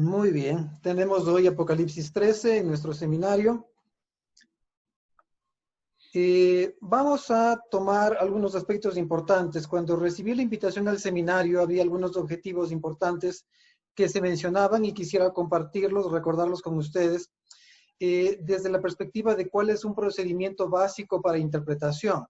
Muy bien, tenemos hoy Apocalipsis 13 en nuestro seminario. Vamos a tomar algunos aspectos importantes. Cuando recibí la invitación al seminario, había algunos objetivos importantes que se mencionaban y quisiera compartirlos, recordarlos con ustedes, desde la perspectiva de cuál es un procedimiento básico para interpretación.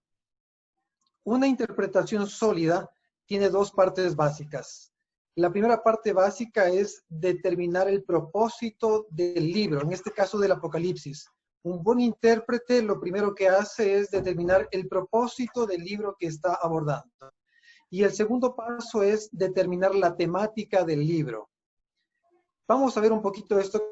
Una interpretación sólida tiene dos partes básicas. La primera parte básica es determinar el propósito del libro, en este caso del Apocalipsis. Un buen intérprete lo primero que hace es determinar el propósito del libro que está abordando. Y el segundo paso es determinar la temática del libro. Vamos a ver un poquito esto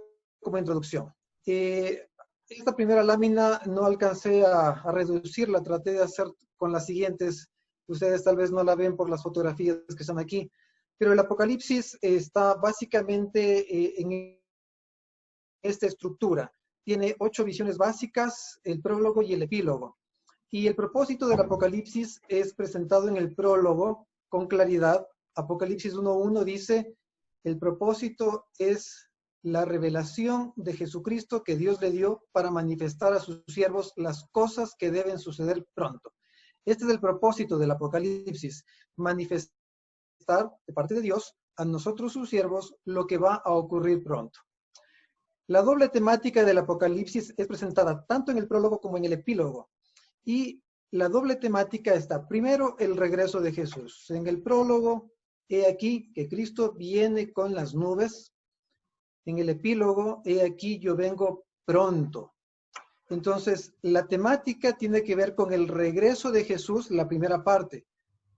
como introducción. Esta primera lámina no alcancé a reducirla, traté de hacer con las siguientes. Ustedes tal vez no la ven por las fotografías que están aquí, pero el Apocalipsis está básicamente en esta estructura. Tiene 8 visiones básicas, el prólogo y el epílogo. Y el propósito del Apocalipsis es presentado en el prólogo con claridad. Apocalipsis 1.1 dice, el propósito es la revelación de Jesucristo que Dios le dio para manifestar a sus siervos las cosas que deben suceder pronto. Este es el propósito del Apocalipsis, manifestar de parte de Dios a nosotros sus siervos lo que va a ocurrir pronto. La doble temática del Apocalipsis es presentada tanto en el prólogo como en el epílogo. Y la doble temática está, primero, el regreso de Jesús. En el prólogo, he aquí que Cristo viene con las nubes. En el epílogo, he aquí yo vengo pronto. Entonces, la temática tiene que ver con el regreso de Jesús, la primera parte.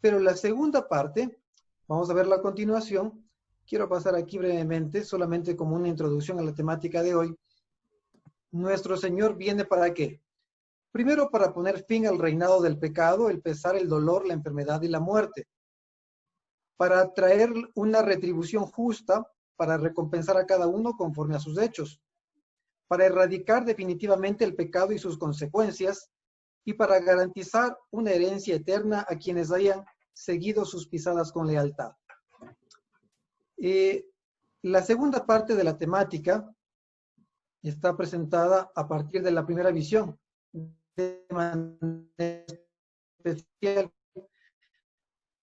Pero la segunda parte, vamos a verla a continuación. Quiero pasar aquí brevemente, solamente como una introducción a la temática de hoy. Nuestro Señor viene ¿para qué? Primero, para poner fin al reinado del pecado, el pesar, el dolor, la enfermedad y la muerte. Para traer una retribución justa, para recompensar a cada uno conforme a sus hechos. Para erradicar definitivamente el pecado y sus consecuencias. Y para garantizar una herencia eterna a quienes hayan seguido sus pisadas con lealtad. La segunda parte de la temática está presentada a partir de la primera visión, de manera especial,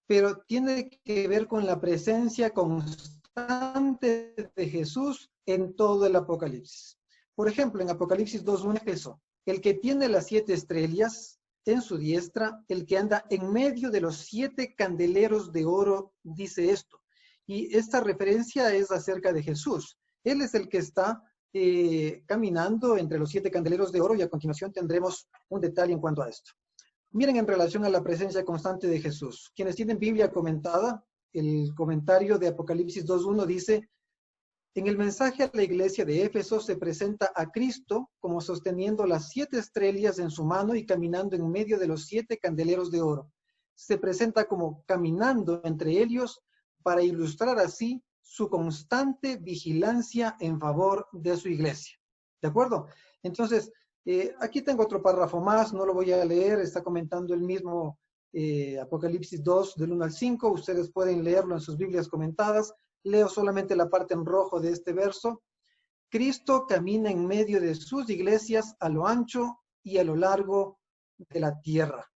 pero tiene que ver con la presencia constante de Jesús en todo el Apocalipsis. Por ejemplo, en Apocalipsis 2.1 eso, el que tiene las 7 estrellas en su diestra, el que anda en medio de los 7 candeleros de oro, dice esto. Y esta referencia es acerca de Jesús. Él es el que está caminando entre los 7 candeleros de oro, y a continuación tendremos un detalle en cuanto a esto. Miren en relación a la presencia constante de Jesús. Quienes tienen Biblia comentada, el comentario de Apocalipsis 2.1 dice, en el mensaje a la iglesia de Éfeso se presenta a Cristo como sosteniendo las 7 estrellas en su mano y caminando en medio de los 7 candeleros de oro. Se presenta como caminando entre ellos para ilustrar así su constante vigilancia en favor de su iglesia. ¿De acuerdo? Entonces, aquí tengo otro párrafo más, no lo voy a leer, está comentando el mismo Apocalipsis 2, del 1 al 5, ustedes pueden leerlo en sus Biblias comentadas, leo solamente la parte en rojo de este verso. Cristo camina en medio de sus iglesias a lo ancho y a lo largo de la tierra.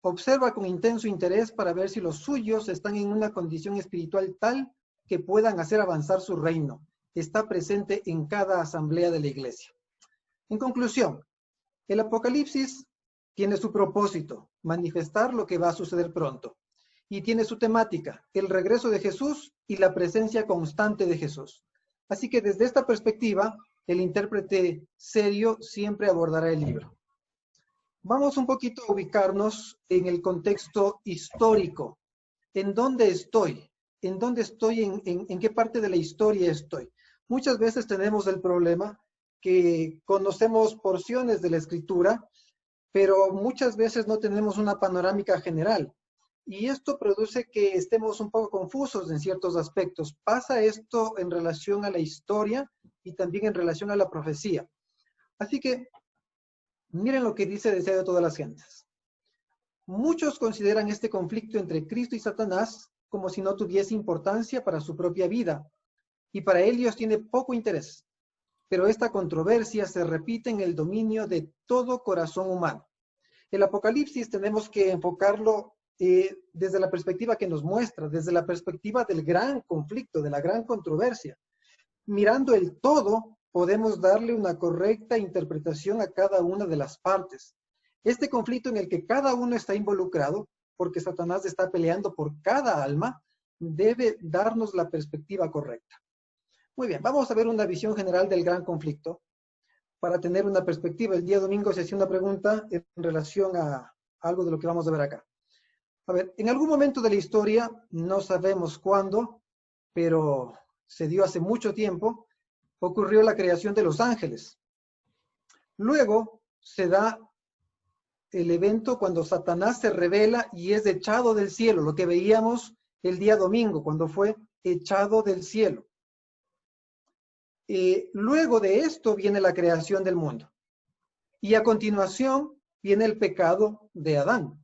Observa con intenso interés para ver si los suyos están en una condición espiritual tal que puedan hacer avanzar su reino. Está presente en cada asamblea de la iglesia. En conclusión, el Apocalipsis tiene su propósito, manifestar lo que va a suceder pronto. Y tiene su temática, el regreso de Jesús y la presencia constante de Jesús. Así que desde esta perspectiva, el intérprete serio siempre abordará el libro. Vamos un poquito a ubicarnos en el contexto histórico. ¿En dónde estoy? ¿En dónde estoy? ¿En qué parte de la historia estoy? Muchas veces tenemos el problema que conocemos porciones de la escritura, pero muchas veces no tenemos una panorámica general. Y esto produce que estemos un poco confusos en ciertos aspectos. Pasa esto en relación a la historia y también en relación a la profecía. Así que, miren lo que dice Deseo de todas las gentes. Muchos consideran este conflicto entre Cristo y Satanás como si no tuviese importancia para su propia vida. y para ellos tiene poco interés. Pero esta controversia se repite en el dominio de todo corazón humano. El Apocalipsis tenemos que enfocarlo desde la perspectiva que nos muestra, desde la perspectiva del gran conflicto, de la gran controversia. Mirando el todo, podemos darle una correcta interpretación a cada una de las partes. Este conflicto en el que cada uno está involucrado, porque Satanás está peleando por cada alma, debe darnos la perspectiva correcta. Muy bien, vamos a ver una visión general del gran conflicto para tener una perspectiva. El día domingo se hacía una pregunta en relación a algo de lo que vamos a ver acá. A ver, en algún momento de la historia, no sabemos cuándo, pero se dio hace mucho tiempo, ocurrió la creación de los ángeles. Luego se da el evento cuando Satanás se revela y es echado del cielo, lo que veíamos el día domingo, cuando fue echado del cielo. Luego de esto viene la creación del mundo. Y a continuación viene el pecado de Adán.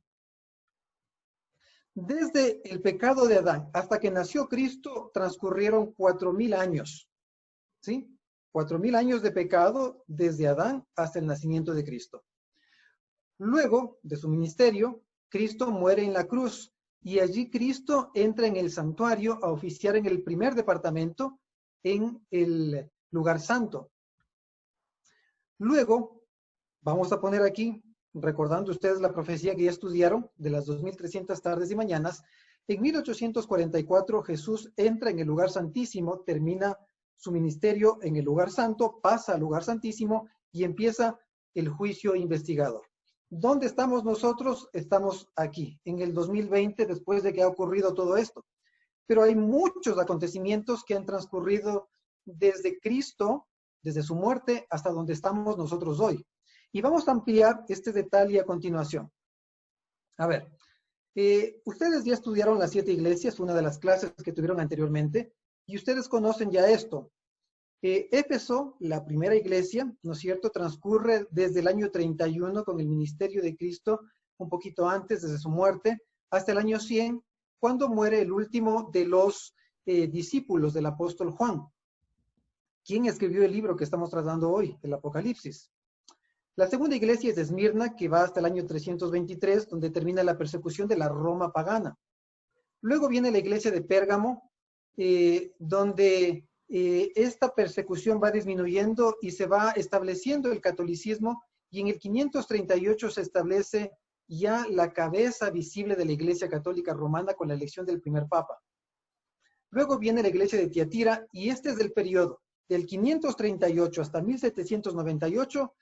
Desde el pecado de Adán hasta que nació Cristo transcurrieron 4.000 años. ¿Sí? 4.000 años de pecado desde Adán hasta el nacimiento de Cristo. Luego de su ministerio, Cristo muere en la cruz y allí Cristo entra en el santuario a oficiar en el primer departamento, en el lugar santo. Luego, vamos a poner aquí, recordando ustedes la profecía que ya estudiaron de las 2.300 tardes y mañanas, en 1844 Jesús entra en el lugar santísimo, termina su ministerio en el lugar santo, pasa al lugar santísimo y empieza el juicio investigador. ¿Dónde estamos nosotros? Estamos aquí, en el 2020, después de que ha ocurrido todo esto. Pero hay muchos acontecimientos que han transcurrido desde Cristo, desde su muerte, hasta donde estamos nosotros hoy. Y vamos a ampliar este detalle a continuación. A ver, ustedes ya estudiaron las 7 iglesias, una de las clases que tuvieron anteriormente, y ustedes conocen ya esto. Éfeso, la primera iglesia, ¿no es cierto?, transcurre desde el año 31 con el ministerio de Cristo, un poquito antes, desde su muerte, hasta el año 100, cuando muere el último de los discípulos del apóstol Juan. ¿Quién escribió el libro que estamos tratando hoy, el Apocalipsis? La segunda iglesia es de Esmirna, que va hasta el año 323, donde termina la persecución de la Roma pagana. Luego viene la iglesia de Pérgamo, donde esta persecución va disminuyendo y se va estableciendo el catolicismo, y en el 538 se establece ya la cabeza visible de la Iglesia Católica Romana con la elección del primer papa. Luego viene la iglesia de Tiatira, y este es el periodo del 538 hasta 1798,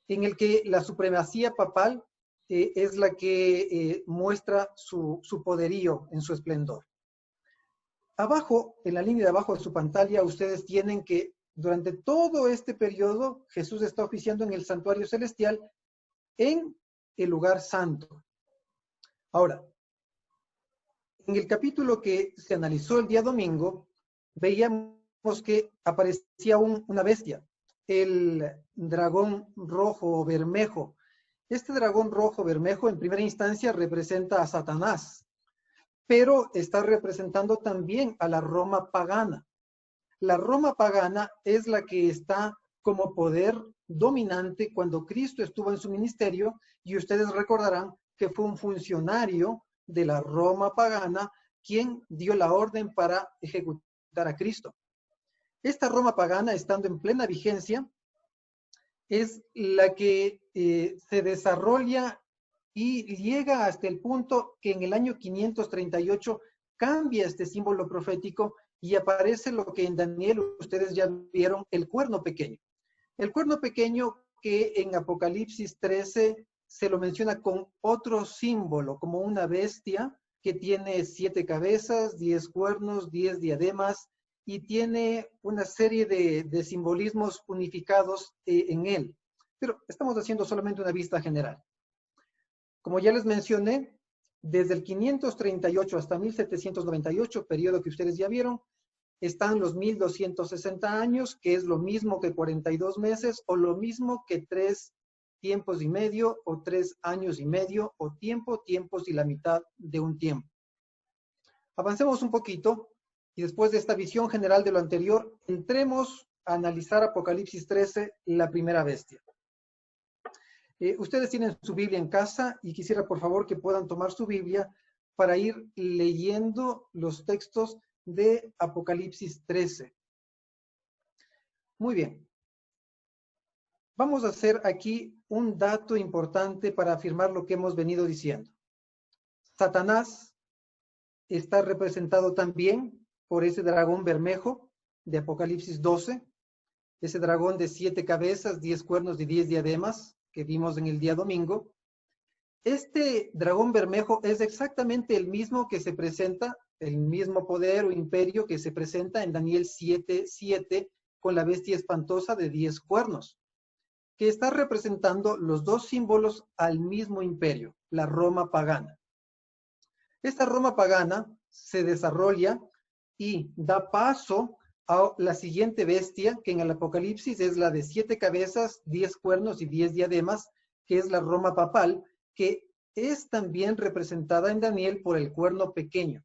en el que la supremacía papal es la que muestra su poderío en su esplendor. Abajo, en la línea de abajo de su pantalla, ustedes tienen que durante todo este periodo Jesús está oficiando en el santuario celestial en el lugar santo. Ahora, en el capítulo que se analizó el día domingo, veíamos que aparecía una bestia, el dragón rojo o bermejo. Este dragón rojo bermejo en primera instancia representa a Satanás, pero está representando también a la Roma pagana. La Roma pagana es la que está como poder dominante cuando Cristo estuvo en su ministerio, y ustedes recordarán que fue un funcionario de la Roma pagana quien dio la orden para ejecutar a Cristo. Esta Roma pagana, estando en plena vigencia, es la que se desarrolla y llega hasta el punto que en el año 538 cambia este símbolo profético y aparece lo que en Daniel ustedes ya vieron, el cuerno pequeño. El cuerno pequeño que en Apocalipsis 13 se lo menciona con otro símbolo, como una bestia que tiene 7 cabezas, 10 cuernos, 10 diademas, y tiene una serie de simbolismos unificados en él. Pero estamos haciendo solamente una vista general. Como ya les mencioné, desde el 538 hasta 1798, periodo que ustedes ya vieron, están los 1260 años, que es lo mismo que 42 meses, o lo mismo que 3 tiempos y medio, o 3 años y medio, o tiempos y la mitad de un tiempo. Avancemos un poquito y después de esta visión general de lo anterior, entremos a analizar Apocalipsis 13, la primera bestia. Ustedes tienen su Biblia en casa y quisiera por favor que puedan tomar su Biblia para ir leyendo los textos de Apocalipsis 13. Muy bien. Vamos a hacer aquí un dato importante para afirmar lo que hemos venido diciendo. Satanás está representado también por ese dragón bermejo de Apocalipsis 12, ese dragón de 7 cabezas, 10 cuernos y 10 diademas que vimos en el día domingo. Este dragón bermejo es exactamente el mismo que se presenta, el mismo poder o imperio que se presenta en Daniel 7:7 con la bestia espantosa de 10 cuernos, que está representando los dos símbolos al mismo imperio, la Roma pagana. Esta Roma pagana se desarrolla y da paso a la siguiente bestia, que en el Apocalipsis es la de 7 cabezas, 10 cuernos y 10 diademas, que es la Roma papal, que es también representada en Daniel por el cuerno pequeño.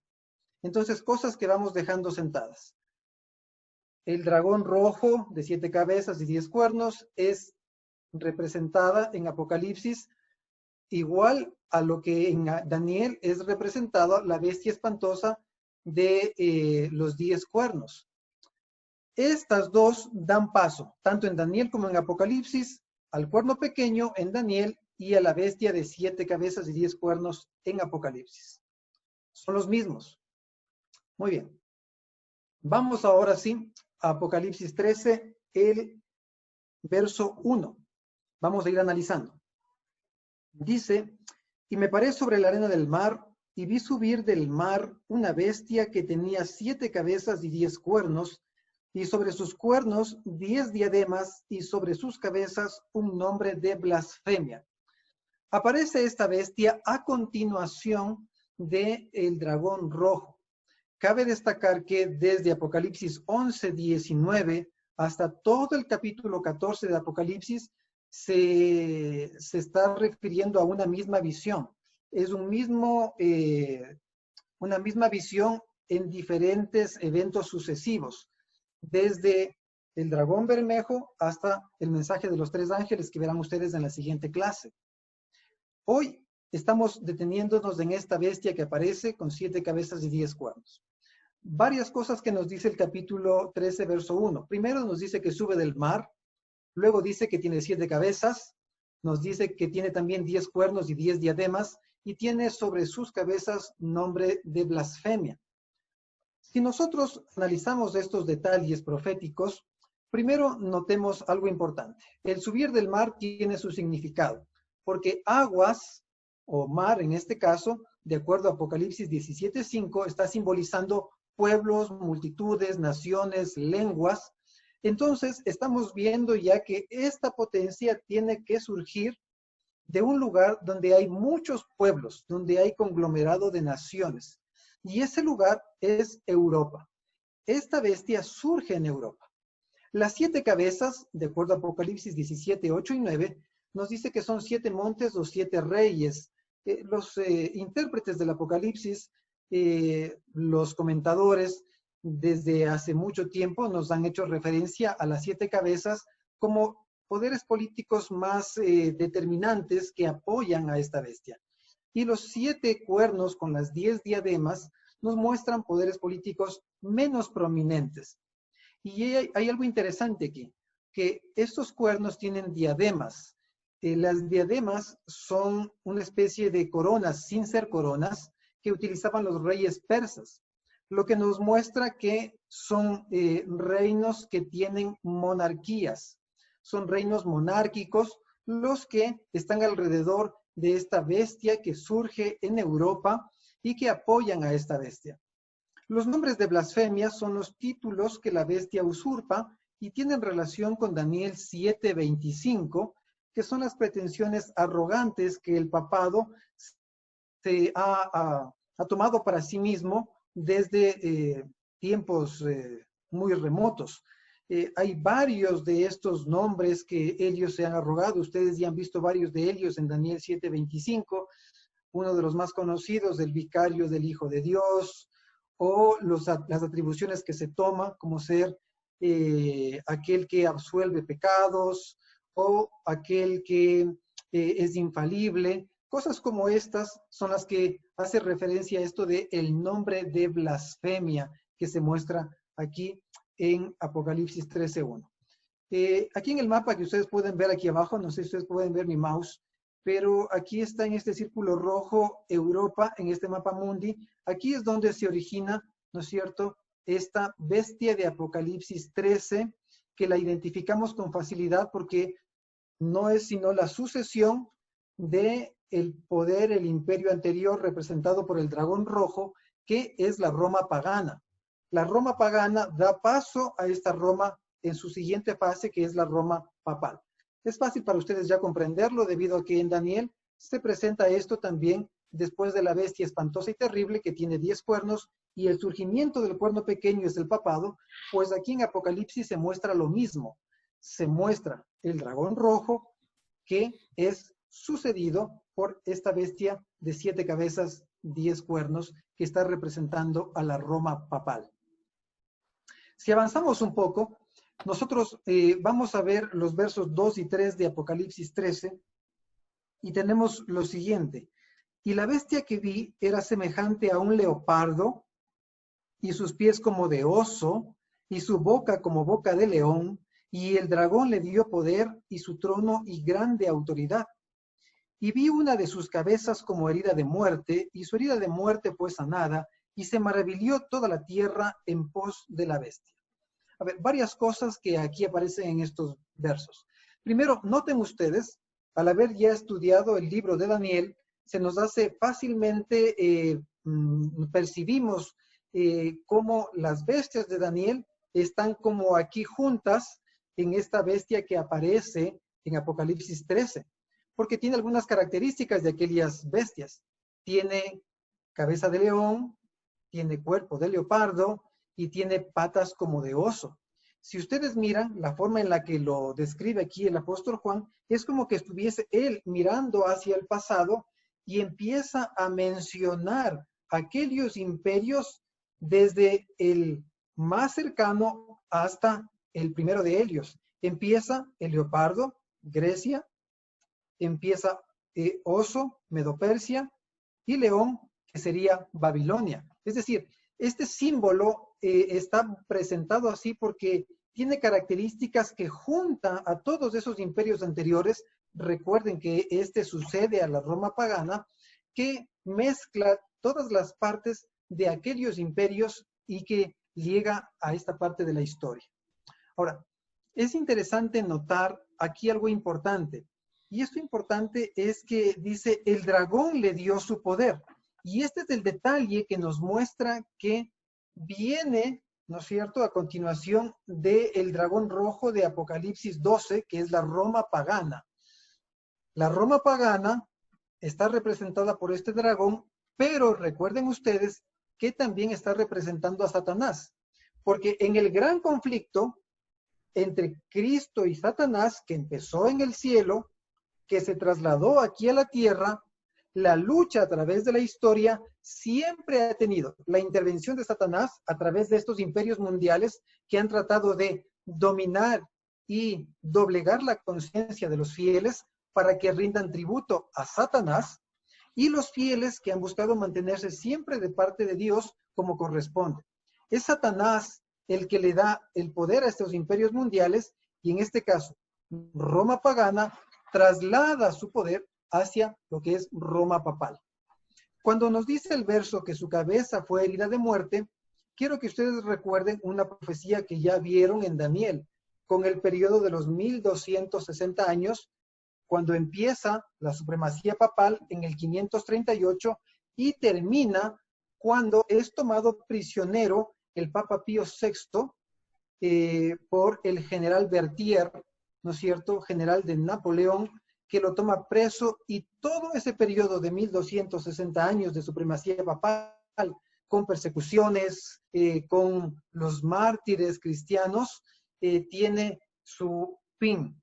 Entonces, cosas que vamos dejando sentadas. El dragón rojo de 7 cabezas y 10 cuernos es representada en Apocalipsis igual a lo que en Daniel es representado la bestia espantosa de los 10 cuernos. Estas dos dan paso, tanto en Daniel como en Apocalipsis, al cuerno pequeño en Daniel y a la bestia de 7 cabezas y 10 cuernos en Apocalipsis. Son los mismos. Muy bien. Vamos ahora sí a Apocalipsis 13, el verso 1. Vamos a ir analizando. Dice, y me paré sobre la arena del mar, y vi subir del mar una bestia que tenía 7 cabezas y 10 cuernos, y sobre sus cuernos 10 diademas, y sobre sus cabezas un nombre de blasfemia. Aparece esta bestia a continuación del dragón rojo. Cabe destacar que desde Apocalipsis 11:19 hasta todo el capítulo 14 de Apocalipsis se está refiriendo a una misma visión. Es una misma visión en diferentes eventos sucesivos, desde el dragón bermejo hasta el mensaje de los 3 ángeles que verán ustedes en la siguiente clase. Hoy estamos deteniéndonos en esta bestia que aparece con 7 cabezas y 10 cuernos. Varias cosas que nos dice el capítulo 13, verso 1. Primero nos dice que sube del mar, luego dice que tiene 7 cabezas, nos dice que tiene también 10 cuernos y 10 diademas, y tiene sobre sus cabezas nombre de blasfemia. Si nosotros analizamos estos detalles proféticos, primero notemos algo importante. El subir del mar tiene su significado, porque aguas, o mar en este caso, de acuerdo a Apocalipsis 17:5, está simbolizando pueblos, multitudes, naciones, lenguas. Entonces, estamos viendo ya que esta potencia tiene que surgir de un lugar donde hay muchos pueblos, donde hay conglomerado de naciones. Y ese lugar es Europa. Esta bestia surge en Europa. Las 7 cabezas, de acuerdo a Apocalipsis 17, 8 y 9, nos dice que son 7 montes o 7 reyes. Los intérpretes del Apocalipsis, los comentadores, desde hace mucho tiempo nos han hecho referencia a las 7 cabezas como poderes políticos más determinantes que apoyan a esta bestia. Y los 7 cuernos con las 10 diademas nos muestran poderes políticos menos prominentes. Y hay algo interesante aquí, que estos cuernos tienen diademas. Las diademas son una especie de coronas, sin ser coronas, que utilizaban los reyes persas, lo que nos muestra que son reinos que tienen monarquías, son reinos monárquicos los que están alrededor de esta bestia que surge en Europa y que apoyan a esta bestia. Los nombres de blasfemia son los títulos que la bestia usurpa y tienen relación con Daniel 7:25, que son las pretensiones arrogantes que el papado se ha tomado para sí mismo desde tiempos muy remotos. Hay varios de estos nombres que ellos se han arrogado. Ustedes ya han visto varios de ellos en Daniel 7:25. Uno de los más conocidos, el vicario del Hijo de Dios, o las atribuciones que se toma, como ser aquel que absuelve pecados, o aquel que es infalible. Cosas como estas son las que hace referencia a esto de el nombre de blasfemia que se muestra aquí en Apocalipsis 13:1. Aquí en el mapa que ustedes pueden ver aquí abajo, no sé si ustedes pueden ver mi mouse, pero aquí está en este círculo rojo Europa, en este mapa mundi. Aquí es donde se origina, ¿no es cierto?, esta bestia de Apocalipsis 13, que la identificamos con facilidad porque no es sino la sucesión de el poder, el imperio anterior representado por el dragón rojo, que es la Roma pagana. La Roma pagana da paso a esta Roma en su siguiente fase, que es la Roma papal. Es fácil para ustedes ya comprenderlo, debido a que en Daniel se presenta esto también después de la bestia espantosa y terrible que tiene 10 cuernos, y el surgimiento del cuerno pequeño es el papado. Pues aquí en Apocalipsis se muestra lo mismo. Se muestra el dragón rojo, que es sucedido por esta bestia de 7 cabezas, 10 cuernos, que está representando a la Roma papal. Si avanzamos un poco, nosotros vamos a ver los versos 2 y 3 de Apocalipsis 13, y tenemos lo siguiente. Y la bestia que vi era semejante a un leopardo, y sus pies como de oso, y su boca como boca de león, y el dragón le dio poder, y su trono y grande autoridad. Y vi una de sus cabezas como herida de muerte, y su herida de muerte fue sanada, y se maravilló toda la tierra en pos de la bestia. A ver, varias cosas que aquí aparecen en estos versos. Primero, noten ustedes, al haber ya estudiado el libro de Daniel, se nos hace fácilmente, percibimos cómo las bestias de Daniel están como aquí juntas en esta bestia que aparece en Apocalipsis 13, porque tiene algunas características de aquellas bestias. Tiene cabeza de león, tiene cuerpo de leopardo, y tiene patas como de oso. Si ustedes miran la forma en la que lo describe aquí el apóstol Juan, es como que estuviese él mirando hacia el pasado y empieza a mencionar aquellos imperios desde el más cercano hasta el primero de ellos. Empieza el leopardo, Grecia, empieza oso, Medo-Persia, y león, que sería Babilonia. Es decir, este símbolo está presentado así porque tiene características que junta a todos esos imperios anteriores. Recuerden que este sucede a la Roma pagana, que mezcla todas las partes de aquellos imperios y que llega a esta parte de la historia. Ahora, es interesante notar aquí algo importante. Y esto importante es que dice, el dragón le dio su poder. Y este es el detalle que nos muestra que viene, ¿no es cierto?, a continuación del dragón rojo de Apocalipsis 12, que es la Roma pagana. La Roma pagana está representada por este dragón, pero recuerden ustedes que también está representando a Satanás, porque en el gran conflicto entre Cristo y Satanás, que empezó en el cielo, que se trasladó aquí a la tierra, la lucha a través de la historia siempre ha tenido la intervención de Satanás a través de estos imperios mundiales que han tratado de dominar y doblegar la conciencia de los fieles para que rindan tributo a Satanás, y los fieles que han buscado mantenerse siempre de parte de Dios como corresponde. Es Satanás el que le da el poder a estos imperios mundiales, y en este caso, Roma pagana traslada su poder hacia lo que es Roma papal. Cuando nos dice el verso que su cabeza fue herida de muerte, quiero que ustedes recuerden una profecía que ya vieron en Daniel, con el periodo de los 1260 años, cuando empieza la supremacía papal en el 538 y termina cuando es tomado prisionero el Papa Pío VI por el general Berthier, ¿no es cierto?, general de Napoleón, que lo toma preso, y todo ese periodo de 1260 años de supremacía papal, con persecuciones, con los mártires cristianos, tiene su fin.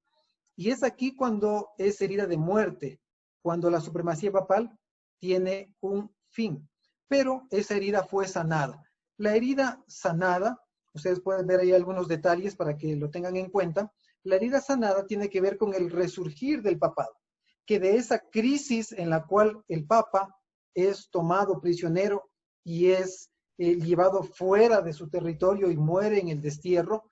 Y es aquí cuando es herida de muerte, cuando la supremacía papal tiene un fin. Pero esa herida fue sanada. La herida sanada, ustedes pueden ver ahí algunos detalles para que lo tengan en cuenta. La herida sanada tiene que ver con el resurgir del papado, que de esa crisis en la cual el papa es tomado prisionero y es llevado fuera de su territorio y muere en el destierro,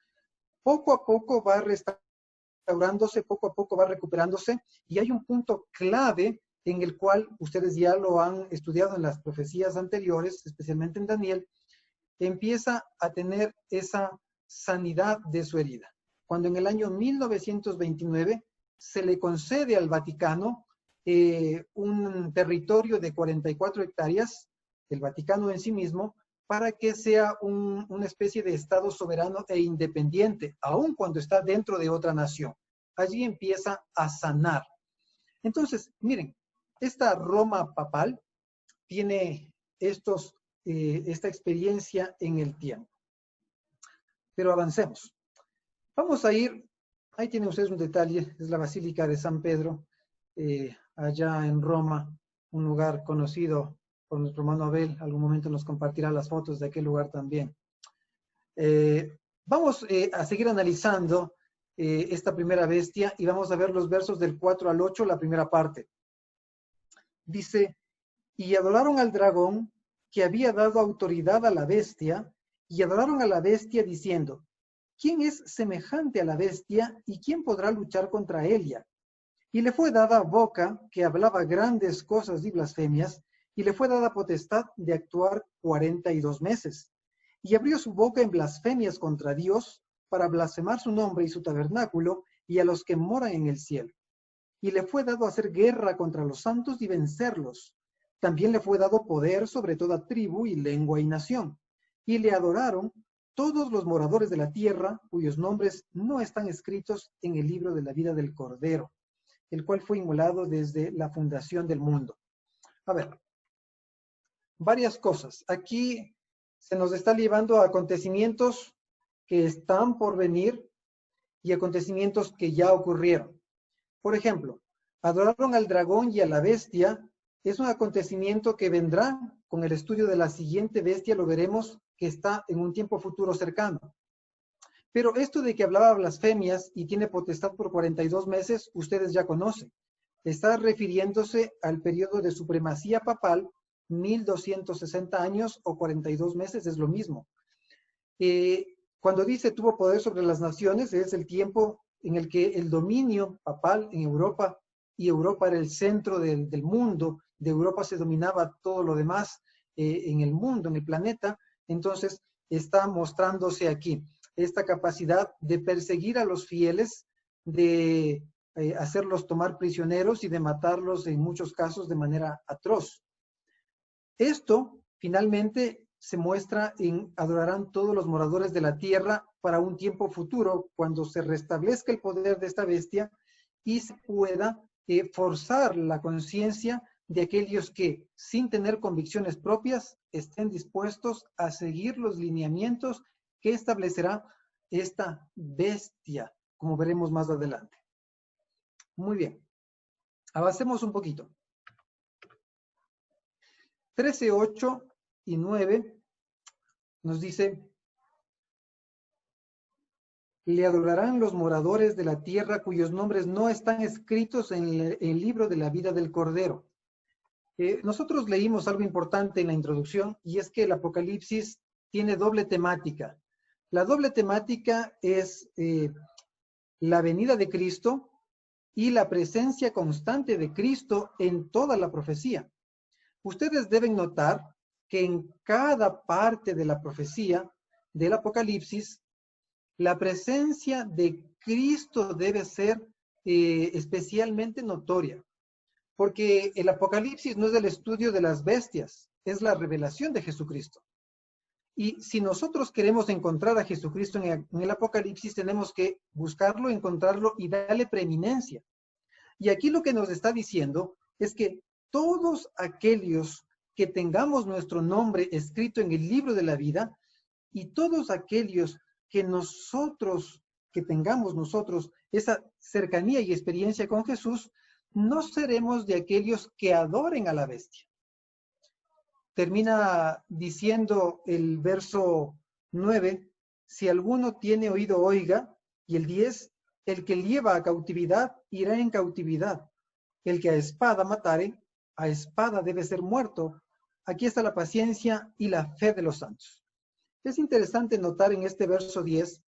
poco a poco va restaurándose, poco a poco va recuperándose, y hay un punto clave en el cual ustedes ya lo han estudiado en las profecías anteriores, especialmente en Daniel, empieza a tener esa sanidad de su herida. Cuando en el año 1929 se le concede al Vaticano un territorio de 44 hectáreas, el Vaticano en sí mismo, para que sea una especie de Estado soberano e independiente, aun cuando está dentro de otra nación. Allí empieza a sanar. Entonces, miren, esta Roma papal tiene esta experiencia en el tiempo. Pero avancemos. Vamos a ir, ahí tienen ustedes un detalle, es la Basílica de San Pedro, allá en Roma, un lugar conocido por nuestro hermano Abel, algún momento nos compartirá las fotos de aquel lugar también. Vamos a seguir analizando esta primera bestia y vamos a ver los versos del 4 al 8, la primera parte. Dice, y adoraron al dragón que había dado autoridad a la bestia, y adoraron a la bestia diciendo, ¿quién es semejante a la bestia y quién podrá luchar contra ella? Y le fue dada boca que hablaba grandes cosas y blasfemias, y le fue dada potestad de actuar 42 meses. Y abrió su boca en blasfemias contra Dios, para blasfemar su nombre y su tabernáculo, y a los que moran en el cielo. Y le fue dado hacer guerra contra los santos y vencerlos. También le fue dado poder sobre toda tribu y lengua y nación. Y le adoraron todos los moradores de la tierra, cuyos nombres no están escritos en el libro de la vida del Cordero, el cual fue inmolado desde la fundación del mundo. A ver, varias cosas. Aquí se nos está llevando a acontecimientos que están por venir y acontecimientos que ya ocurrieron. Por ejemplo, adoraron al dragón y a la bestia. Es un acontecimiento que vendrá con el estudio de la siguiente bestia, lo veremos que está en un tiempo futuro cercano. Pero esto de que hablaba blasfemias y tiene potestad por 42 meses, ustedes ya conocen. Está refiriéndose al periodo de supremacía papal, 1260 años o 42 meses, es lo mismo. Cuando dice tuvo poder sobre las naciones, es el tiempo en el que el dominio papal en Europa, y Europa era el centro del mundo, de Europa se dominaba todo lo demás en el mundo, en el planeta. Entonces está mostrándose aquí esta capacidad de perseguir a los fieles, de hacerlos tomar prisioneros y de matarlos en muchos casos de manera atroz. Esto finalmente se muestra en adorarán todos los moradores de la tierra para un tiempo futuro, cuando se restablezca el poder de esta bestia y se pueda forzar la conciencia de aquellos que, sin tener convicciones propias, estén dispuestos a seguir los lineamientos que establecerá esta bestia, como veremos más adelante. Muy bien, avancemos un poquito. 13, 8 y 9 nos dice, le adorarán los moradores de la tierra cuyos nombres no están escritos en el libro de la vida del Cordero. Nosotros leímos algo importante en la introducción, y es que el Apocalipsis tiene doble temática. La doble temática es la venida de Cristo y la presencia constante de Cristo en toda la profecía. Ustedes deben notar que en cada parte de la profecía del Apocalipsis, la presencia de Cristo debe ser especialmente notoria, porque el Apocalipsis no es el estudio de las bestias, es la revelación de Jesucristo. Y si nosotros queremos encontrar a Jesucristo en el Apocalipsis, tenemos que buscarlo, encontrarlo y darle preeminencia. Y aquí lo que nos está diciendo es que todos aquellos que tengamos nuestro nombre escrito en el libro de la vida, y todos aquellos que tengamos nosotros esa cercanía y experiencia con Jesús, no seremos de aquellos que adoren a la bestia. termina diciendo el verso 9, si alguno tiene oído, oiga, y el 10, el que lleva a cautividad irá en cautividad. El que a espada matare, a espada debe ser muerto. Aquí está la paciencia y la fe de los santos. Es interesante notar en este verso 10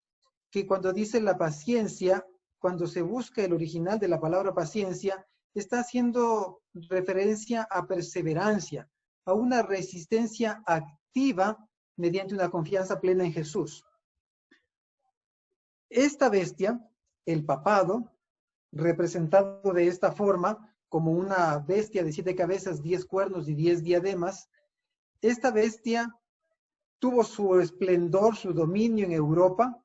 que cuando dice la paciencia, cuando se busca el original de la palabra paciencia, está haciendo referencia a perseverancia, a una resistencia activa mediante una confianza plena en Jesús. Esta bestia, el papado, representado de esta forma, como una bestia de 7 cabezas, 10 cuernos y 10 diademas, esta bestia tuvo su esplendor, su dominio en Europa,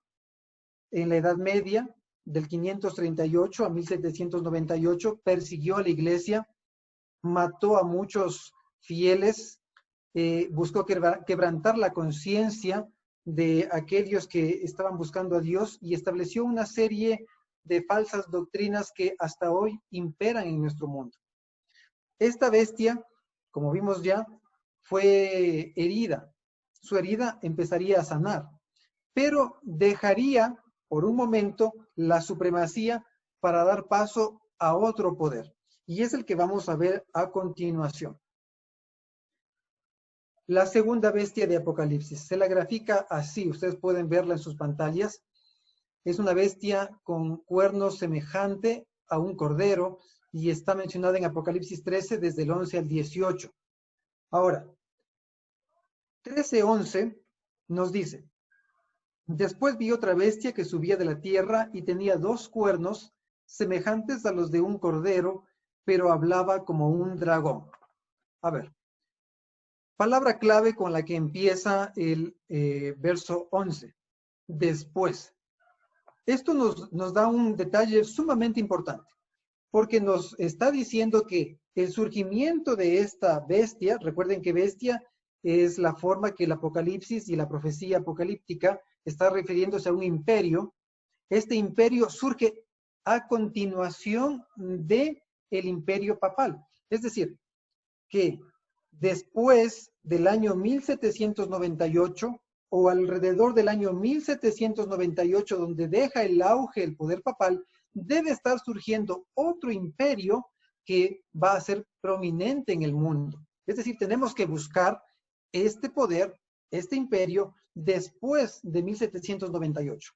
en la Edad Media, del 538 a 1798, persiguió a la iglesia, mató a muchos fieles, buscó quebrantar la conciencia de aquellos que estaban buscando a Dios y estableció una serie de falsas doctrinas que hasta hoy imperan en nuestro mundo. Esta bestia, como vimos ya, fue herida. Su herida empezaría a sanar, pero dejaría por un momento la supremacía para dar paso a otro poder. Y es el que vamos a ver a continuación. La segunda bestia de Apocalipsis. Se la grafica así, ustedes pueden verla en sus pantallas. Es una bestia con cuernos semejante a un cordero y está mencionada en Apocalipsis 13 desde el 11 al 18. Ahora, 13:11 nos dice, después vi otra bestia que subía de la tierra y tenía 2 cuernos semejantes a los de un cordero, pero hablaba como un dragón. A ver, palabra clave con la que empieza el verso 11. Después. Esto nos da un detalle sumamente importante, porque nos está diciendo que el surgimiento de esta bestia, recuerden que bestia es la forma que el Apocalipsis y la profecía apocalíptica está refiriéndose a un imperio. Este imperio surge a continuación de el imperio papal. Es decir, que después del año 1798 o alrededor del año 1798, donde deja el auge el poder papal, debe estar surgiendo otro imperio que va a ser prominente en el mundo. Es decir, tenemos que buscar este poder, este imperio, después de 1798.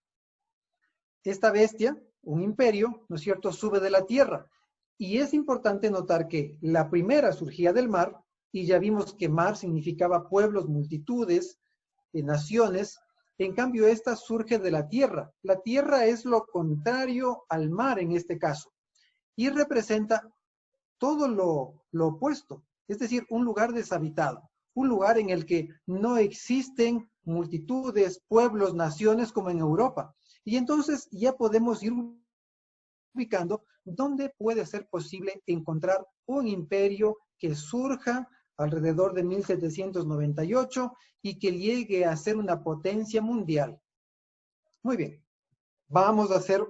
Esta bestia, un imperio, ¿no es cierto?, sube de la tierra. Y es importante notar que la primera surgía del mar, y ya vimos que mar significaba pueblos, multitudes, naciones. En cambio, esta surge de la tierra. La tierra es lo contrario al mar en este caso, y representa todo lo opuesto, es decir, un lugar deshabitado, un lugar en el que no existen multitudes, pueblos, naciones como en Europa. Y entonces ya podemos ir ubicando dónde puede ser posible encontrar un imperio que surja alrededor de 1798 y que llegue a ser una potencia mundial. Muy bien, vamos a hacer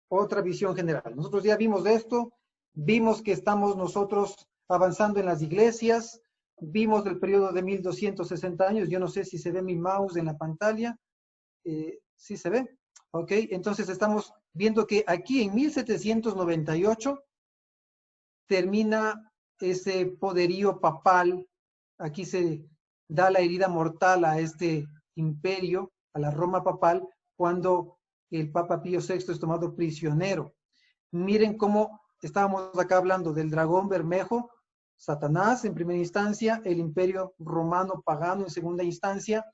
otra visión general. Nosotros ya vimos esto, vimos que estamos nosotros avanzando en las iglesias, vimos el periodo de 1260 años, yo no sé si se ve mi mouse en la pantalla, ¿sí se ve? Ok, entonces estamos viendo que aquí en 1798 termina ese poderío papal, aquí se da la herida mortal a este imperio, a la Roma papal, cuando el Papa Pío VI es tomado prisionero. Miren cómo estábamos acá hablando del dragón bermejo, Satanás en primera instancia, el imperio romano pagano en segunda instancia,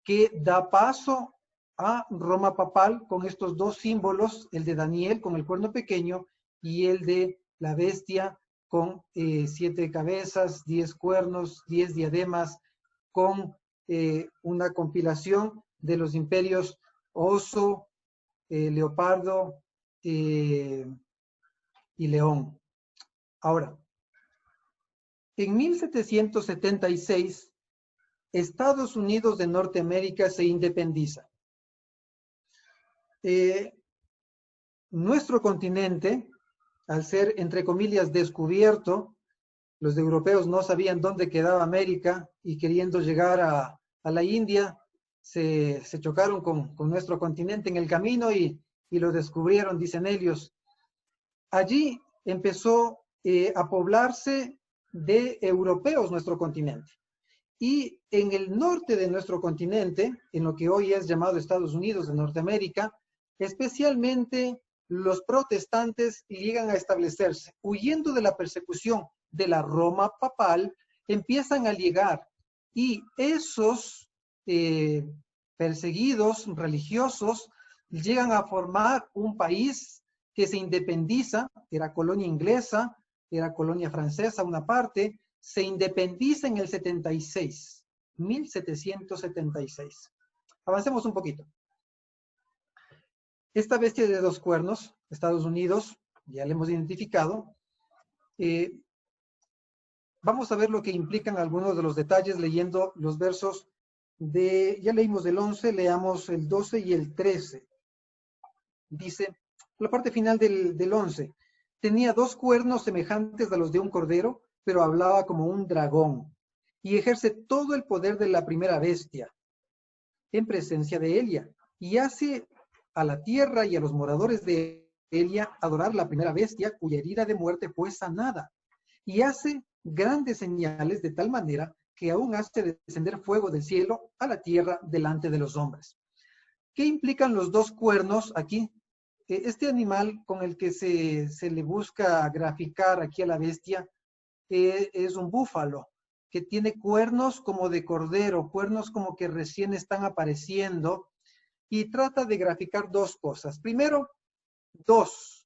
que da paso a Roma papal con estos dos símbolos, el de Daniel con el cuerno pequeño y el de la bestia con 7 cabezas, 10 cuernos, 10 diademas, con una compilación de los imperios oso, leopardo y león. Ahora, en 1776, Estados Unidos de Norteamérica se independiza. Nuestro continente, al ser, entre comillas, descubierto, los europeos no sabían dónde quedaba América y queriendo llegar a la India, se chocaron con nuestro continente en el camino y lo descubrieron, dicen ellos. Allí empezó a poblarse de europeos nuestro continente. Y en el norte de nuestro continente, en lo que hoy es llamado Estados Unidos de Norteamérica, especialmente los protestantes llegan a establecerse, huyendo de la persecución de la Roma papal, empiezan a llegar. Y esos perseguidos religiosos llegan a formar un país que se independiza, era colonia inglesa, era colonia francesa, una parte, se independiza en el 76, 1776. Avancemos un poquito. Esta bestia de dos cuernos, Estados Unidos, ya la hemos identificado. Vamos a ver lo que implican algunos de los detalles leyendo los versos de, ya leímos del 11, leamos el 12 y el 13. Dice, la parte final del 11, tenía dos cuernos semejantes a los de un cordero, pero hablaba como un dragón, y ejerce todo el poder de la primera bestia, en presencia de Elia, y hace a la tierra y a los moradores de Elia adorar la primera bestia, cuya herida de muerte fue sanada, y hace grandes señales de tal manera que aún hace descender fuego del cielo a la tierra delante de los hombres. ¿Qué implican los dos cuernos aquí? Este animal con el que se le busca graficar aquí a la bestia es un búfalo, que tiene cuernos como de cordero, cuernos como que recién están apareciendo, y trata de graficar dos cosas. Primero, dos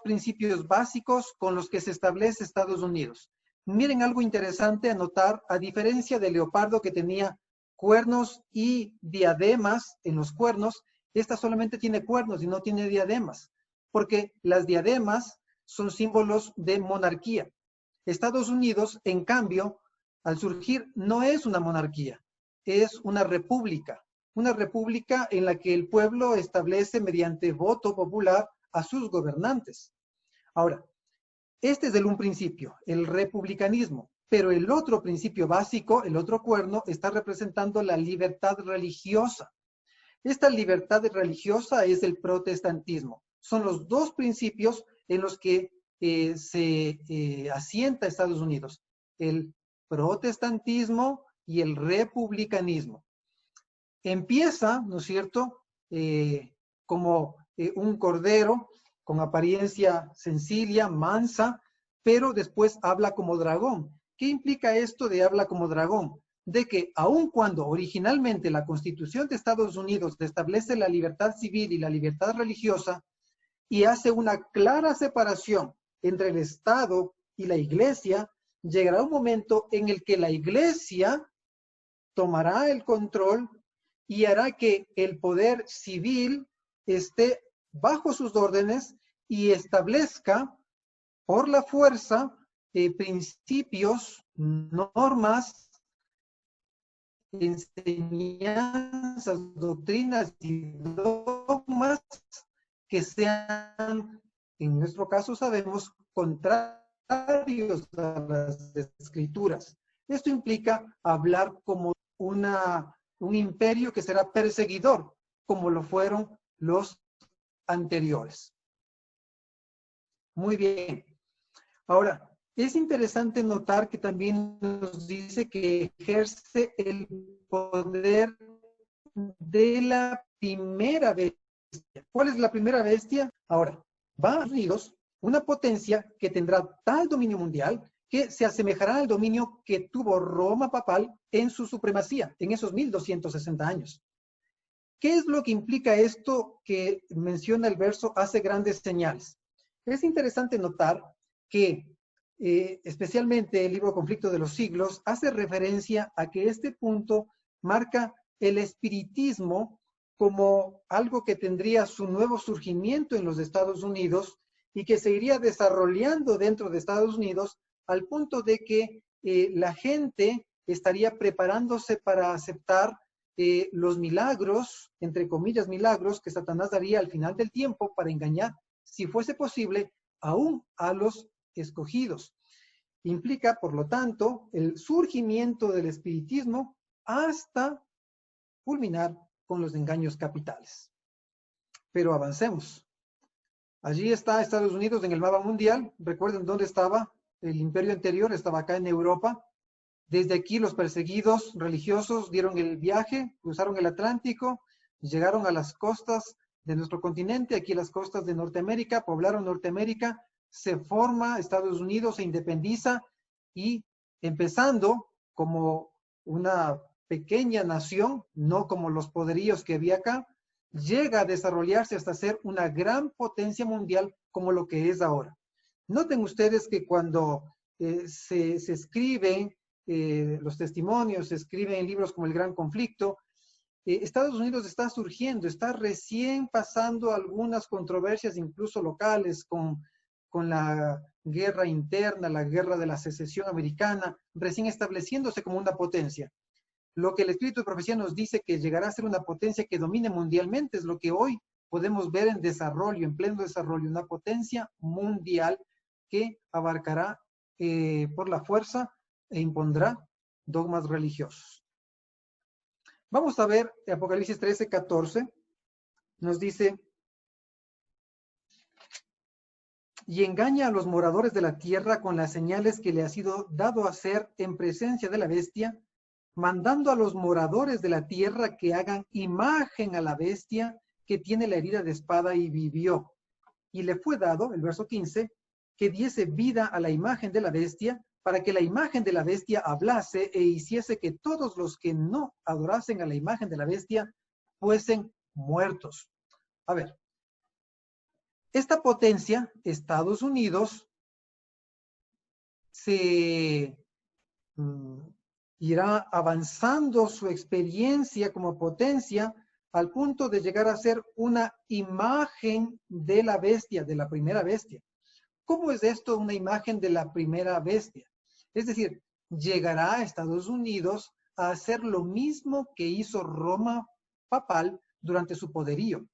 principios básicos con los que se establece Estados Unidos. Miren algo interesante a notar, a diferencia del leopardo que tenía cuernos y diademas en los cuernos, esta solamente tiene cuernos y no tiene diademas, porque las diademas son símbolos de monarquía. Estados Unidos, en cambio, al surgir, no es una monarquía, es una república en la que el pueblo establece mediante voto popular a sus gobernantes. Ahora, este es un principio, el republicanismo, pero el otro principio básico, el otro cuerno, está representando la libertad religiosa. Esta libertad religiosa es el protestantismo. Son los dos principios en los que se asienta Estados Unidos, el protestantismo y el republicanismo. Empieza, ¿no es cierto?, como un cordero con apariencia sencilla, mansa, pero después habla como dragón. ¿Qué implica esto de habla como dragón? De que aun cuando originalmente la Constitución de Estados Unidos establece la libertad civil y la libertad religiosa y hace una clara separación entre el Estado y la Iglesia, llegará un momento en el que la Iglesia tomará el control y hará que el poder civil esté bajo sus órdenes y establezca por la fuerza principios, normas, enseñanzas, doctrinas y dogmas que sean, en nuestro caso sabemos, contrarios a las escrituras. Esto implica hablar como un imperio que será perseguidor, como lo fueron los anteriores. Muy bien. Ahora, es interesante notar que también nos dice que ejerce el poder de la primera bestia. ¿Cuál es la primera bestia? Ahora, va a Estados Unidos, una potencia que tendrá tal dominio mundial que se asemejará al dominio que tuvo Roma papal en su supremacía, en esos 1260 años. ¿Qué es lo que implica esto que menciona el verso? Hace grandes señales. Es interesante notar que especialmente el libro Conflicto de los Siglos hace referencia a que este punto marca el espiritismo como algo que tendría su nuevo surgimiento en los Estados Unidos y que se iría desarrollando dentro de Estados Unidos al punto de que la gente estaría preparándose para aceptar los milagros, entre comillas milagros, que Satanás daría al final del tiempo para engañar, si fuese posible, aún a los escogidos. Implica, por lo tanto, el surgimiento del espiritismo hasta culminar con los engaños capitales. Pero avancemos. Allí está Estados Unidos en el mapa mundial. Recuerden dónde estaba el imperio anterior, estaba acá en Europa. Desde aquí los perseguidos religiosos dieron el viaje, cruzaron el Atlántico, llegaron a las costas de nuestro continente, aquí las costas de Norteamérica, poblaron Norteamérica, se forma Estados Unidos, se independiza y empezando como una pequeña nación, no como los poderíos que había acá, llega a desarrollarse hasta ser una gran potencia mundial como lo que es ahora. Noten ustedes que cuando se escriben los testimonios, se escriben en libros como El Gran Conflicto, Estados Unidos está surgiendo, está recién pasando algunas controversias, incluso locales, con la guerra interna, la guerra de la secesión americana, recién estableciéndose como una potencia. Lo que el Espíritu de Profecía nos dice que llegará a ser una potencia que domine mundialmente es lo que hoy podemos ver en desarrollo, en pleno desarrollo, una potencia mundial que abarcará por la fuerza e impondrá dogmas religiosos. Vamos a ver Apocalipsis 13, 14. Nos dice, y engaña a los moradores de la tierra con las señales que le ha sido dado hacer en presencia de la bestia, mandando a los moradores de la tierra que hagan imagen a la bestia que tiene la herida de espada y vivió. Y le fue dado, el verso 15, que diese vida a la imagen de la bestia, para que la imagen de la bestia hablase e hiciese que todos los que no adorasen a la imagen de la bestia fuesen muertos. A ver, esta potencia, Estados Unidos, se irá avanzando su experiencia como potencia al punto de llegar a ser una imagen de la bestia, de la primera bestia. ¿Cómo es esto una imagen de la primera bestia? Es decir, llegará a Estados Unidos a hacer lo mismo que hizo Roma papal durante su poderío.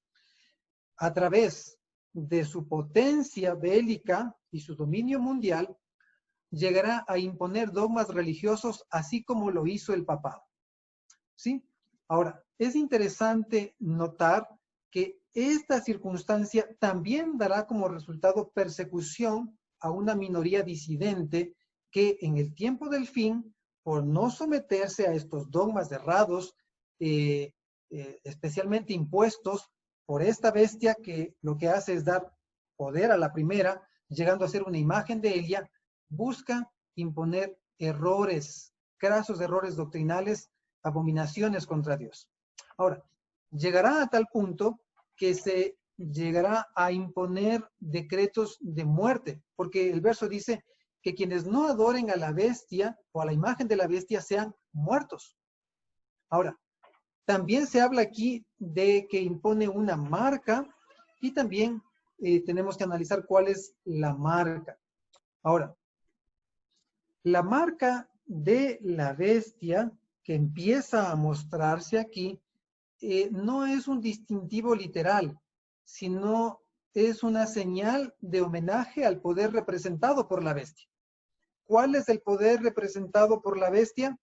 A través de su potencia bélica y su dominio mundial, llegará a imponer dogmas religiosos así como lo hizo el papado. ¿Sí? Ahora, es interesante notar que esta circunstancia también dará como resultado persecución a una minoría disidente que en el tiempo del fin, por no someterse a estos dogmas errados, especialmente impuestos por esta bestia que lo que hace es dar poder a la primera, llegando a ser una imagen de ella, busca imponer errores, crasos errores doctrinales, abominaciones contra Dios. Ahora, llegará a tal punto que se llegará a imponer decretos de muerte, porque el verso dice que quienes no adoren a la bestia o a la imagen de la bestia sean muertos. Ahora, también se habla aquí de que impone una marca y también tenemos que analizar cuál es la marca. Ahora, la marca de la bestia que empieza a mostrarse aquí no es un distintivo literal, sino es una señal de homenaje al poder representado por la bestia. ¿Cuál es el poder representado por la bestia?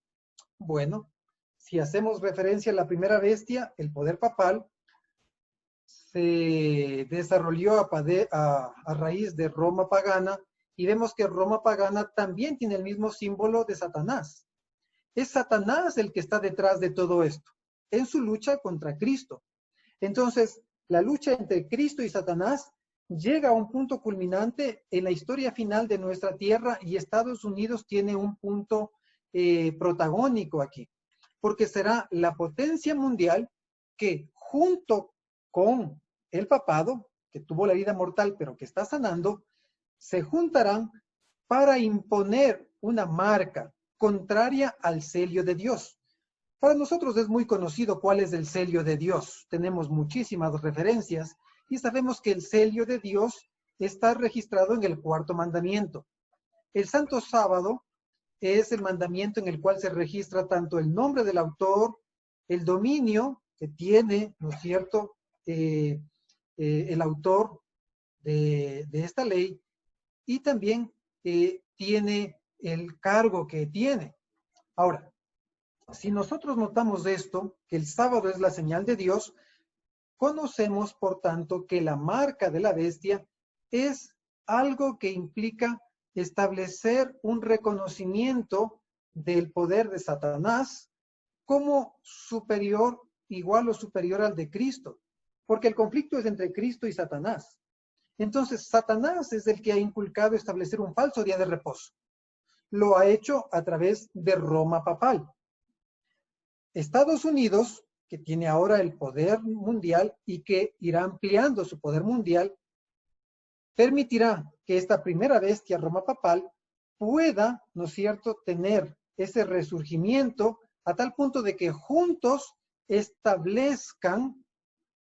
Bueno, si hacemos referencia a la primera bestia, el poder papal, se desarrolló a raíz de Roma pagana, y vemos que Roma pagana también tiene el mismo símbolo de Satanás. Es Satanás el que está detrás de todo esto, en su lucha contra Cristo. Entonces, la lucha entre Cristo y Satanás llega a un punto culminante en la historia final de nuestra tierra, y Estados Unidos tiene un punto protagónico aquí, porque será la potencia mundial que junto con el papado, que tuvo la herida mortal pero que está sanando, se juntarán para imponer una marca contraria al sello de Dios. Para nosotros es muy conocido cuál es el sello de Dios. Tenemos muchísimas referencias y sabemos que el sello de Dios está registrado en el cuarto mandamiento. El Santo Sábado es el mandamiento en el cual se registra tanto el nombre del autor, el dominio que tiene, ¿no es cierto?, el autor de esta ley, y también tiene el cargo que tiene. Ahora, si nosotros notamos esto, que el sábado es la señal de Dios, conocemos, por tanto, que la marca de la bestia es algo que implica establecer un reconocimiento del poder de Satanás como superior, igual o superior al de Cristo, porque el conflicto es entre Cristo y Satanás. Entonces, Satanás es el que ha inculcado establecer un falso día de reposo. Lo ha hecho a través de Roma papal. Estados Unidos, que tiene ahora el poder mundial y que irá ampliando su poder mundial, permitirá que esta primera bestia, Roma papal, pueda, ¿no es cierto?, tener ese resurgimiento a tal punto de que juntos establezcan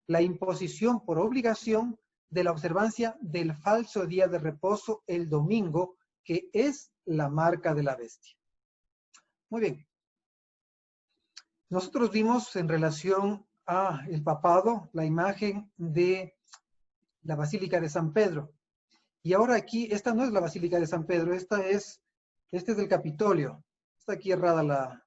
la imposición por obligación de la observancia del falso día de reposo el domingo, que es la marca de la bestia. Muy bien. Nosotros vimos en relación a el papado la imagen de la Basílica de San Pedro. Y ahora aquí, esta no es la Basílica de San Pedro, este es el Capitolio. Está aquí errada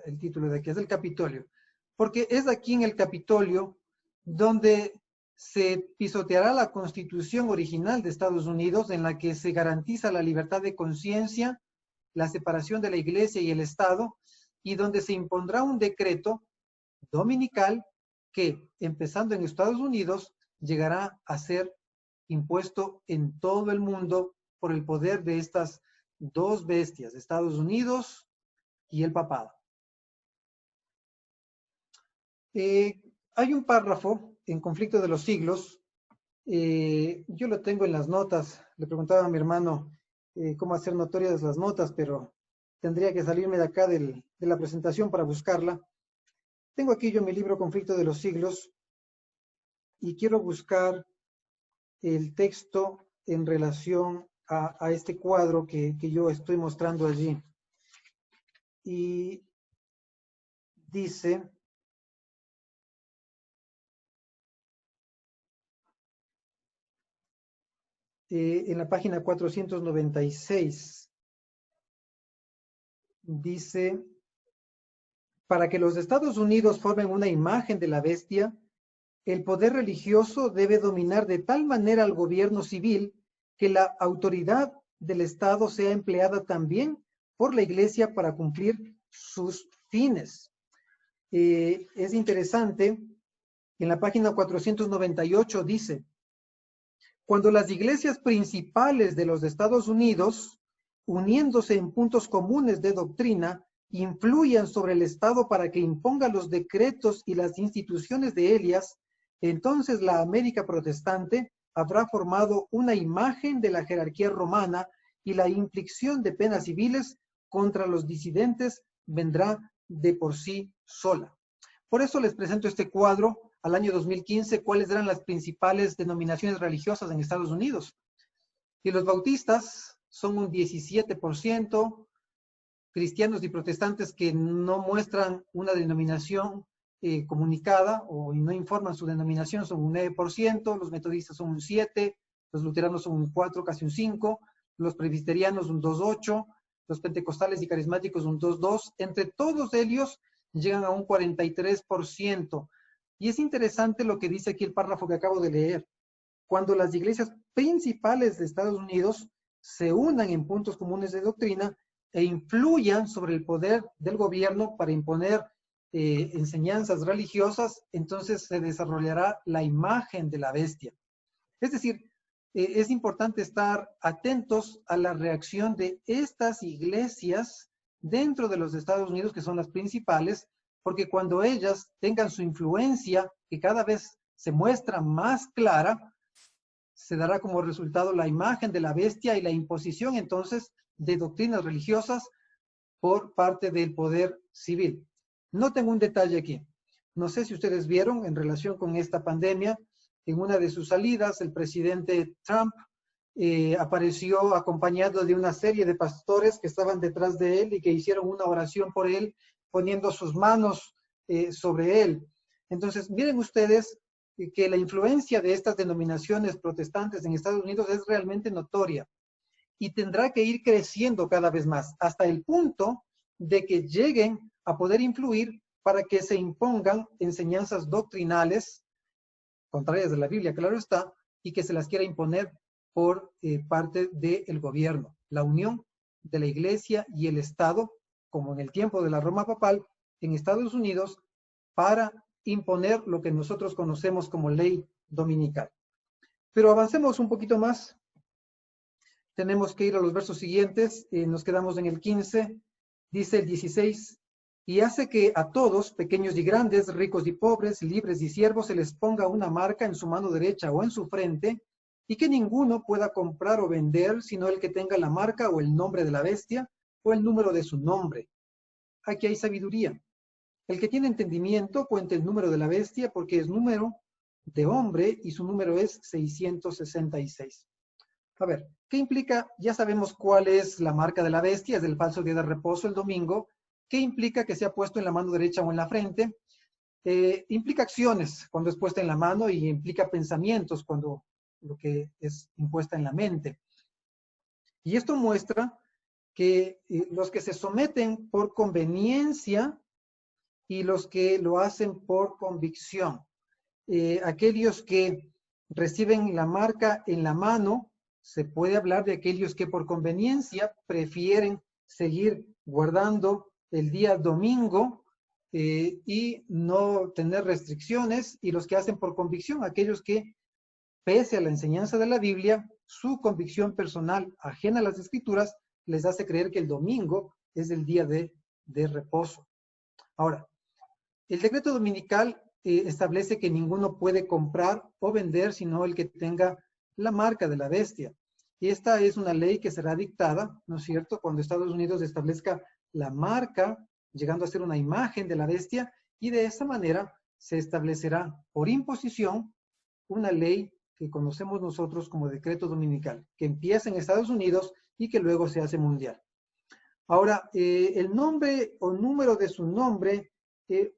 el título de aquí, es el Capitolio. Porque es aquí en el Capitolio donde se pisoteará la Constitución original de Estados Unidos, en la que se garantiza la libertad de conciencia, la separación de la Iglesia y el Estado, y donde se impondrá un decreto dominical que, empezando en Estados Unidos, llegará a ser impuesto en todo el mundo por el poder de estas dos bestias, Estados Unidos y el papado. Hay un párrafo en Conflicto de los Siglos, yo lo tengo en las notas, le preguntaba a mi hermano cómo hacer notorias las notas, pero tendría que salirme de acá de la presentación para buscarla. Tengo aquí yo mi libro Conflicto de los Siglos y quiero buscar el texto en relación a este cuadro que yo estoy mostrando allí. Y dice, en la página 496, dice, para que los Estados Unidos formen una imagen de la bestia, el poder religioso debe dominar de tal manera al gobierno civil que la autoridad del Estado sea empleada también por la Iglesia para cumplir sus fines. Es interesante, en la página 498 dice, cuando las iglesias principales de los Estados Unidos, uniéndose en puntos comunes de doctrina, influyan sobre el Estado para que imponga los decretos y las instituciones de ellas, entonces la América protestante habrá formado una imagen de la jerarquía romana y la inflicción de penas civiles contra los disidentes vendrá de por sí sola. Por eso les presento este cuadro al año 2015, cuáles eran las principales denominaciones religiosas en Estados Unidos. Y los bautistas son un 17%, cristianos y protestantes que no muestran una denominación comunicada o no informan su denominación son un 9%, los metodistas son un 7%, los luteranos son un 4%, casi un 5%, los presbiterianos un 2,8%, los pentecostales y carismáticos un 2,2%, entre todos ellos llegan a un 43%. Y es interesante lo que dice aquí el párrafo que acabo de leer. Cuando las iglesias principales de Estados Unidos se unan en puntos comunes de doctrina e influyan sobre el poder del gobierno para imponer enseñanzas religiosas, entonces se desarrollará la imagen de la bestia. Es decir, es importante estar atentos a la reacción de estas iglesias dentro de los Estados Unidos, que son las principales, porque cuando ellas tengan su influencia, que cada vez se muestra más clara, se dará como resultado la imagen de la bestia y la imposición entonces de doctrinas religiosas por parte del poder civil. Noten un detalle aquí. No sé si ustedes vieron en relación con esta pandemia, en una de sus salidas, el presidente Trump apareció acompañado de una serie de pastores que estaban detrás de él y que hicieron una oración por él, poniendo sus manos sobre él. Entonces, miren ustedes que la influencia de estas denominaciones protestantes en Estados Unidos es realmente notoria. y tendrá que ir creciendo cada vez más, hasta el punto de que lleguen a poder influir para que se impongan enseñanzas doctrinales, contrarias de la Biblia, claro está, y que se las quiera imponer por parte del gobierno. La unión de la Iglesia y el Estado, como en el tiempo de la Roma papal, en Estados Unidos, para imponer lo que nosotros conocemos como ley dominical. Pero avancemos un poquito más. Tenemos que ir a los versos siguientes. Nos quedamos en el 15. Dice el 16. Y hace que a todos, pequeños y grandes, ricos y pobres, libres y siervos, se les ponga una marca en su mano derecha o en su frente, y que ninguno pueda comprar o vender, sino el que tenga la marca o el nombre de la bestia o el número de su nombre. Aquí hay sabiduría. El que tiene entendimiento cuente el número de la bestia, porque es número de hombre y su número es 666. A ver, ¿qué implica? Ya sabemos cuál es la marca de la bestia, es del falso día de reposo, el domingo. ¿Qué implica que sea puesto en la mano derecha o en la frente? Implica acciones cuando es puesta en la mano y implica pensamientos cuando lo que es impuesta en la mente. Y esto muestra que los que se someten por conveniencia y los que lo hacen por convicción. Aquellos que reciben la marca en la mano, se puede hablar de aquellos que por conveniencia prefieren seguir guardando el día domingo y no tener restricciones, y los que hacen por convicción, aquellos que, pese a la enseñanza de la Biblia, su convicción personal ajena a las Escrituras les hace creer que el domingo es el día de reposo. Ahora, el decreto dominical establece que ninguno puede comprar o vender sino el que tenga la marca de la bestia. Y esta es una ley que será dictada, ¿no es cierto?, cuando Estados Unidos establezca la marca, llegando a ser una imagen de la bestia, y de esa manera se establecerá por imposición una ley que conocemos nosotros como decreto dominical, que empieza en Estados Unidos y que luego se hace mundial. Ahora, el nombre o número de su nombre,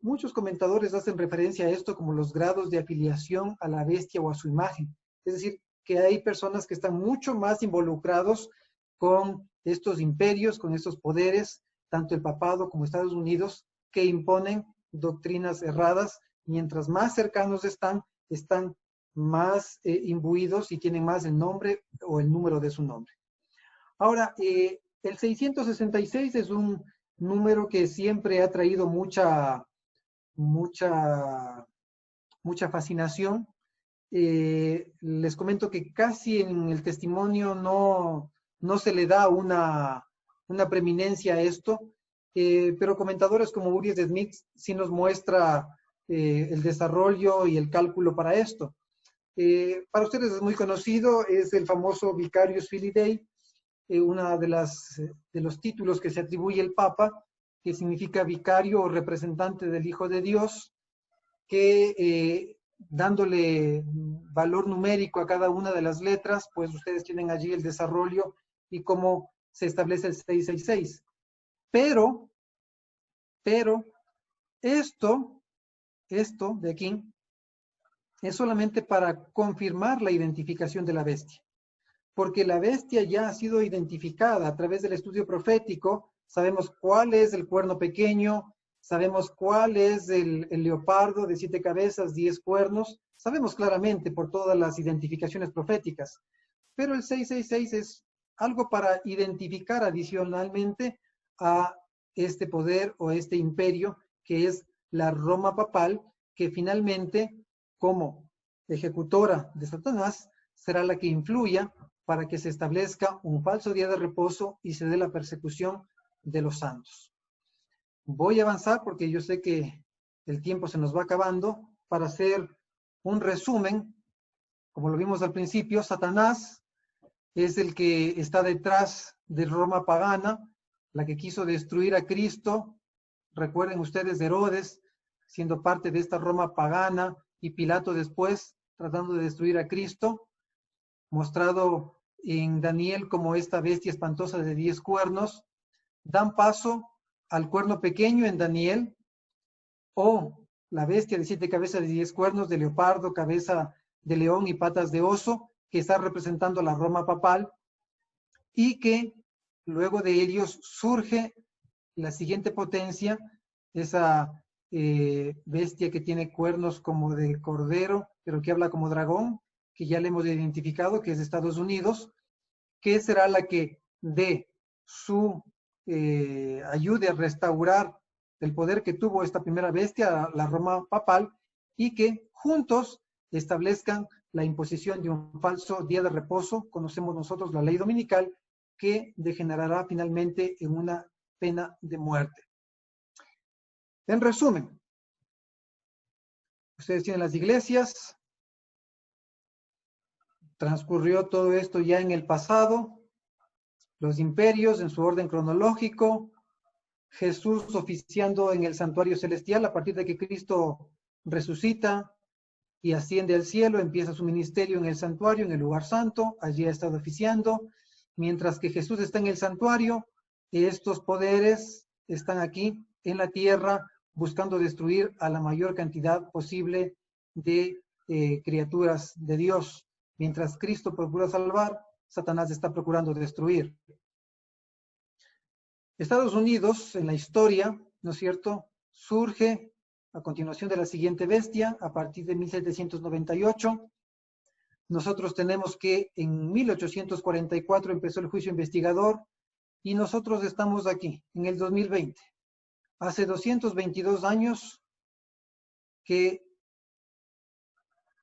muchos comentadores hacen referencia a esto como los grados de afiliación a la bestia o a su imagen. Es decir, que hay personas que están mucho más involucrados con estos imperios, con estos poderes, tanto el papado como Estados Unidos, que imponen doctrinas erradas. Mientras más cercanos están más imbuidos y tienen más el nombre o el número de su nombre. Ahora, el 666 es un número que siempre ha traído mucha fascinación. Les comento que casi en el testimonio no se le da una preeminencia a esto, pero comentadores como Uri Smith sí nos muestra el desarrollo y el cálculo para esto. Para ustedes es muy conocido, es el famoso Vicarius Filii Dei, una de los títulos que se atribuye el Papa, que significa vicario o representante del Hijo de Dios, que dándole valor numérico a cada una de las letras, pues ustedes tienen allí el desarrollo y cómo se establece el 666. Pero esto de aquí es solamente para confirmar la identificación de la bestia, porque la bestia ya ha sido identificada a través del estudio profético. Sabemos cuál es el cuerno pequeño, sabemos cuál es el leopardo de 7 cabezas, 10 cuernos, sabemos claramente por todas las identificaciones proféticas, pero el 666 es algo para identificar adicionalmente a este poder o este imperio que es la Roma papal, que finalmente, como ejecutora de Satanás, será la que influya para que se establezca un falso día de reposo y se dé la persecución de los santos. Voy a avanzar porque yo sé que el tiempo se nos va acabando. Para hacer un resumen, como lo vimos al principio, Satanás es el que está detrás de Roma pagana, la que quiso destruir a Cristo. Recuerden ustedes de Herodes, siendo parte de esta Roma pagana, y Pilato después, tratando de destruir a Cristo, mostrado en Daniel como esta bestia espantosa de 10 cuernos. Dan paso al cuerno pequeño en Daniel, o la bestia de 7 cabezas de 10 cuernos, de leopardo, cabeza de león y patas de oso, que está representando a la Roma papal. y que luego de ellos surge la siguiente potencia, esa bestia que tiene cuernos como de cordero, pero que habla como dragón, que ya le hemos identificado, que es de Estados Unidos, que será la que dé su ayude a restaurar el poder que tuvo esta primera bestia, la Roma papal, y que juntos establezcan la imposición de un falso día de reposo, conocemos nosotros la ley dominical, que degenerará finalmente en una pena de muerte. En resumen, ustedes tienen las iglesias, transcurrió todo esto ya en el pasado, los imperios en su orden cronológico, Jesús oficiando en el santuario celestial a partir de que Cristo resucita y asciende al cielo, empieza su ministerio en el santuario, en el lugar santo, allí ha estado oficiando, mientras que Jesús está en el santuario, estos poderes están aquí en la tierra buscando destruir a la mayor cantidad posible de criaturas de Dios. Mientras Cristo procura salvar, Satanás está procurando destruir. Estados Unidos, en la historia, ¿no es cierto?, surge a continuación de la siguiente bestia, a partir de 1798. Nosotros tenemos que en 1844 empezó el juicio investigador y nosotros estamos aquí, en el 2020. Hace 222 años que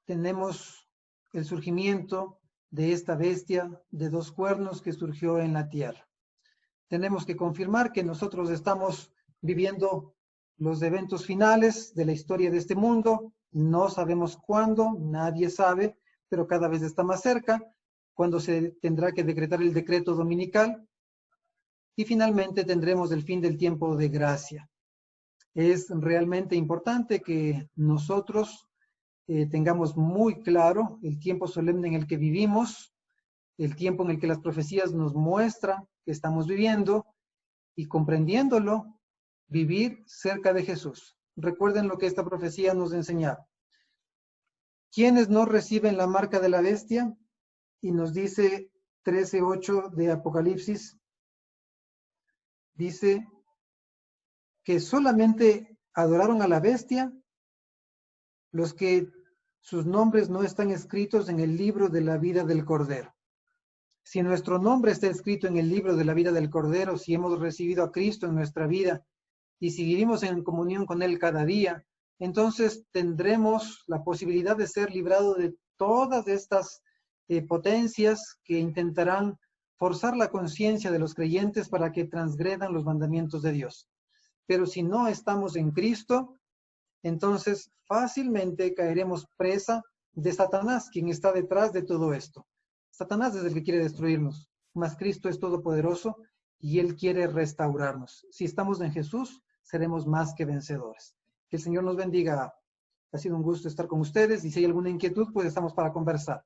tenemos el surgimiento de esta bestia de dos cuernos que surgió en la tierra. Tenemos que confirmar que nosotros estamos viviendo los eventos finales de la historia de este mundo. No sabemos cuándo, nadie sabe, pero cada vez está más cerca, cuando se tendrá que decretar el decreto dominical y finalmente tendremos el fin del tiempo de gracia. Es realmente importante que nosotros tengamos muy claro el tiempo solemne en el que vivimos, el tiempo en el que las profecías nos muestran que estamos viviendo y comprendiéndolo, vivir cerca de Jesús. Recuerden lo que esta profecía nos enseñaba. ¿Quiénes no reciben la marca de la bestia? Y nos dice 13:8 de Apocalipsis, dice que solamente adoraron a la bestia los que sus nombres no están escritos en el libro de la vida del Cordero. Si nuestro nombre está escrito en el libro de la vida del Cordero, si hemos recibido a Cristo en nuestra vida y si vivimos en comunión con Él cada día, entonces tendremos la posibilidad de ser librados de todas estas potencias que intentarán forzar la conciencia de los creyentes para que transgredan los mandamientos de Dios. Pero si no estamos en Cristo, entonces fácilmente caeremos presa de Satanás, quien está detrás de todo esto. Satanás es el que quiere destruirnos, mas Cristo es todopoderoso y Él quiere restaurarnos. Si estamos en Jesús, seremos más que vencedores. Que el Señor nos bendiga. Ha sido un gusto estar con ustedes y si hay alguna inquietud, pues estamos para conversar.